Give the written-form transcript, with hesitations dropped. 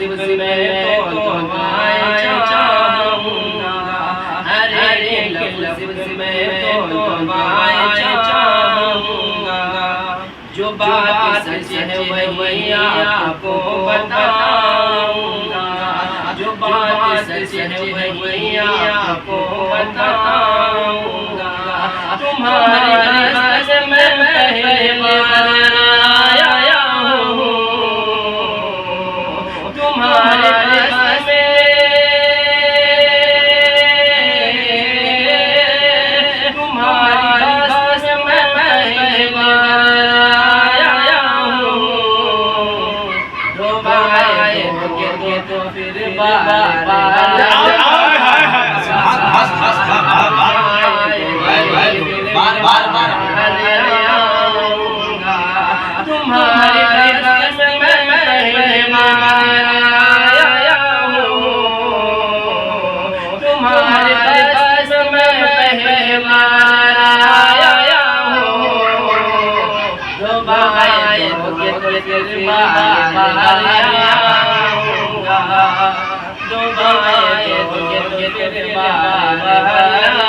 लफ्ज़ में तुम्हारे चाहूँगा, हर एक लफ्ज़ में तुम्हारे चाहूँगा। जो बात सच है वही आपको बताऊँगा, जो बात सच है वही आपको बताऊँगा। तुम्हारे पास मैं पहले बार आया हूँ, तुम्हारे पास मैं पहले बार आया हूँ। दोबारा तो फिर बार तुम्हारे पास मैं पहले बार आया हूँ, तुम्हारे पास मैं पहले बार आया हूँ। दोबारा तो फिर बार आऊँगा, दोबारा तो फिर बार